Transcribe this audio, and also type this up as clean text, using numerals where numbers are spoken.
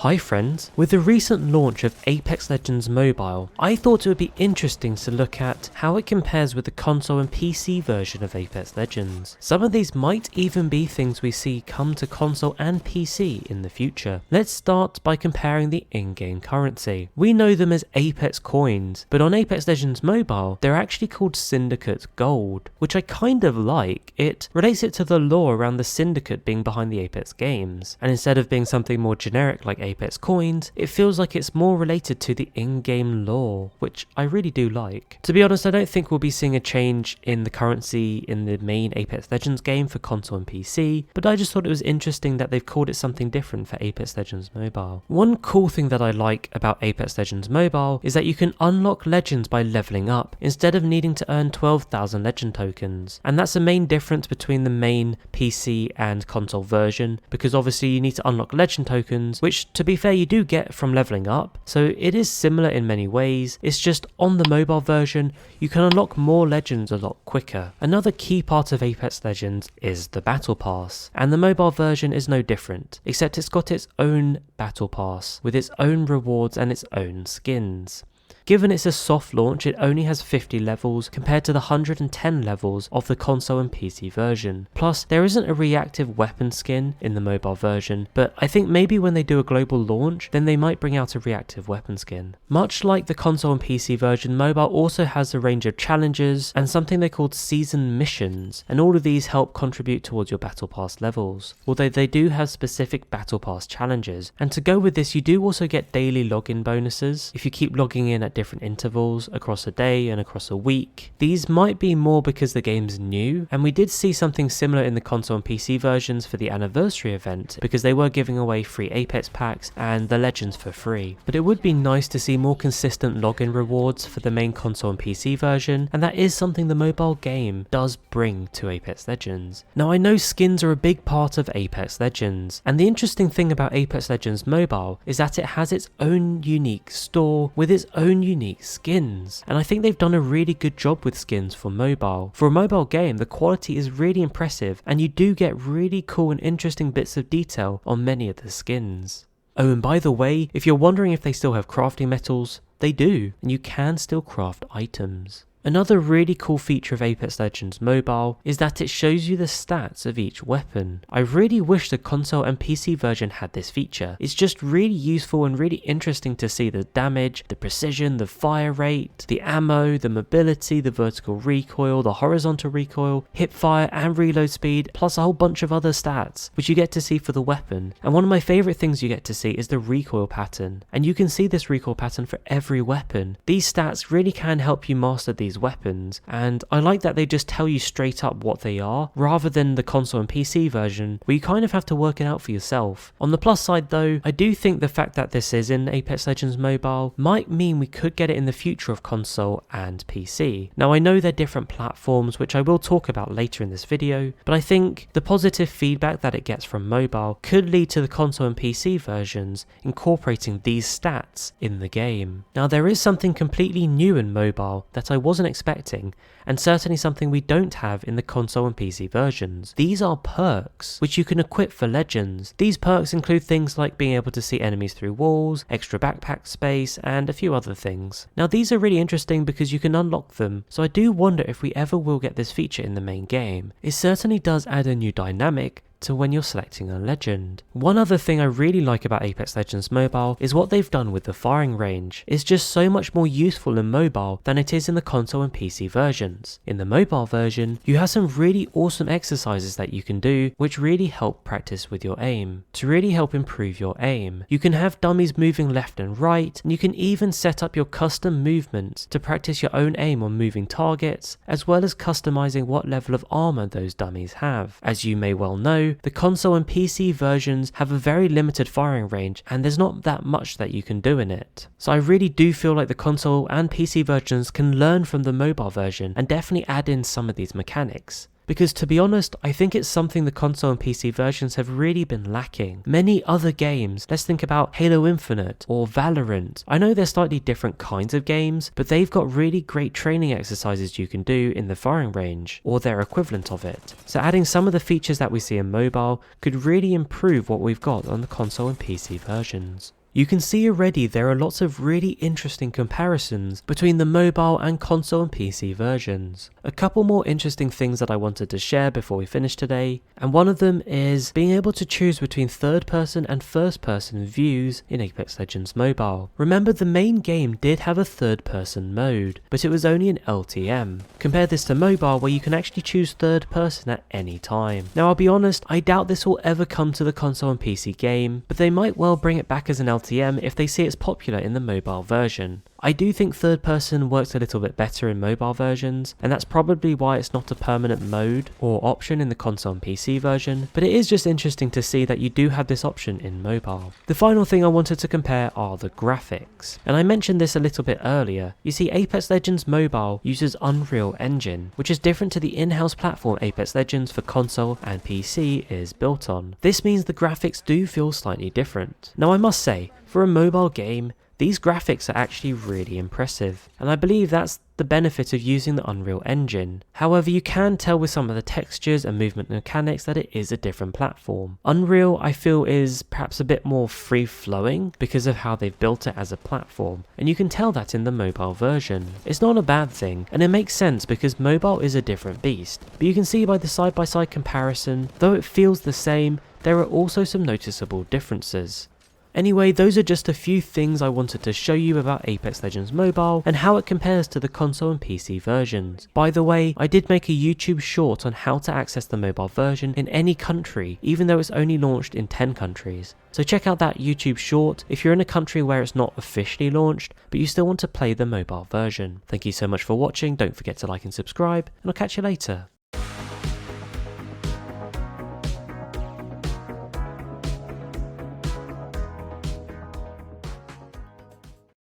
Hi friends, with the recent launch of Apex Legends Mobile, I thought it would be interesting to look at how it compares with the console and PC version of Apex Legends. Some of these might even be things we see come to console and PC in the future. Let's start by comparing the in-game currency. We know them as Apex coins, but on Apex Legends Mobile, they're actually called Syndicate Gold, which I kind of like. It relates it to the lore around the Syndicate being behind the Apex games, and instead of being something more generic like Apex coins, it feels like it's more related to the in-game lore, which I really do like. To be honest, I don't think we'll be seeing a change in the currency in the main Apex Legends game for console and PC, but I just thought it was interesting that they've called it something different for Apex Legends Mobile. One cool thing that I like about Apex Legends Mobile is that you can unlock legends by leveling up, instead of needing to earn 12,000 legend tokens, and that's the main difference between the main PC and console version, because obviously you need to unlock legend tokens, which to be fair you do get from leveling up, so it is similar in many ways. It's just on the mobile version you can unlock more legends a lot quicker. Another key part of Apex Legends is the battle pass, and the mobile version is no different, except it's got its own battle pass with its own rewards and its own skins. Given it's a soft launch, it only has 50 levels compared to the 110 levels of the console and PC version. Plus, there isn't a reactive weapon skin in the mobile version, but I think maybe when they do a global launch, then they might bring out a reactive weapon skin. Much like the console and PC version, mobile also has a range of challenges and something they called season missions, and all of these help contribute towards your battle pass levels, although they do have specific battle pass challenges. And to go with this, you do also get daily login bonuses if you keep logging in at different intervals across a day and across a week. These might be more because the game's new, and we did see something similar in the console and PC versions for the anniversary event, because they were giving away free Apex packs and the legends for free. But it would be nice to see more consistent login rewards for the main console and PC version, and that is something the mobile game does bring to Apex Legends. Now I know skins are a big part of Apex Legends, and the interesting thing about Apex Legends Mobile is that it has its own unique store with its own unique skins, and I think they've done a really good job with skins for mobile. For a mobile game, the quality is really impressive, and you do get really cool and interesting bits of detail on many of the skins. Oh, and by the way, if you're wondering if they still have crafting metals, they do, and you can still craft items. Another really cool feature of Apex Legends Mobile is that it shows you the stats of each weapon. I really wish the console and PC version had this feature. It's just really useful and really interesting to see the damage, the precision, the fire rate, the ammo, the mobility, the vertical recoil, the horizontal recoil, hip fire and reload speed, plus a whole bunch of other stats, which you get to see for the weapon. And one of my favourite things you get to see is the recoil pattern, and you can see this recoil pattern for every weapon. These stats really can help you master these weapons, and I like that they just tell you straight up what they are, rather than the console and PC version where you kind of have to work it out for yourself. On the plus side though, I do think the fact that this is in Apex Legends Mobile might mean we could get it in the future of console and PC. Now I know they're different platforms, which I will talk about later in this video, but I think the positive feedback that it gets from mobile could lead to the console and PC versions incorporating these stats in the game. Now there is something completely new in mobile that I wasn't expecting, and certainly something we don't have in the console and PC versions. These are perks, which you can equip for legends. These perks include things like being able to see enemies through walls, extra backpack space, and a few other things. Now these are really interesting because you can unlock them, so I do wonder if we ever will get this feature in the main game. It certainly does add a new dynamic to when you're selecting a legend. One other thing I really like about Apex Legends Mobile is what they've done with the firing range. It's just so much more useful in mobile than it is in the console and PC versions. In the mobile version, you have some really awesome exercises that you can do which really help practice with your aim, to really help improve your aim. You can have dummies moving left and right, and you can even set up your custom movements to practice your own aim on moving targets, as well as customizing what level of armor those dummies have. As you may well know, the console and PC versions have a very limited firing range, and there's not that much that you can do in it. So I really do feel like the console and PC versions can learn from the mobile version and definitely add in some of these mechanics. because to be honest, I think it's something the console and PC versions have really been lacking. Many other games, let's think about Halo Infinite or Valorant, I know they're slightly different kinds of games, but they've got really great training exercises you can do in the firing range, or their equivalent of it. So adding some of the features that we see in mobile could really improve what we've got on the console and PC versions. You can see already there are lots of really interesting comparisons between the mobile and console and PC versions. A couple more interesting things that I wanted to share before we finish today, and one of them is being able to choose between third person and first person views in Apex Legends Mobile. Remember, the main game did have a third person mode, but it was only an LTM. Compare this to mobile where you can actually choose third person at any time. Now I'll be honest, I doubt this will ever come to the console and PC game, but they might well bring it back as an LTM if they see it's popular in the mobile version. I do think third person works a little bit better in mobile versions, and that's probably why it's not a permanent mode or option in the console and PC version, but it is just interesting to see that you do have this option in mobile. The final thing I wanted to compare are the graphics, and I mentioned this a little bit earlier. You see, Apex Legends Mobile uses Unreal Engine, which is different to the in-house platform Apex Legends for console and PC is built on. This means the graphics do feel slightly different. Now I must say, for a mobile game, these graphics are actually really impressive, and I believe that's the benefit of using the Unreal Engine. However, you can tell with some of the textures and movement mechanics that it is a different platform. Unreal, I feel, is perhaps a bit more free-flowing because of how they've built it as a platform, and you can tell that in the mobile version. It's not a bad thing, and it makes sense because mobile is a different beast, but you can see by the side-by-side comparison, though it feels the same, there are also some noticeable differences. Anyway, those are just a few things I wanted to show you about Apex Legends Mobile and how it compares to the console and PC versions. By the way, I did make a YouTube short on how to access the mobile version in any country, even though it's only launched in 10 countries. So check out that YouTube short if you're in a country where it's not officially launched, but you still want to play the mobile version. Thank you so much for watching, don't forget to like and subscribe, and I'll catch you later.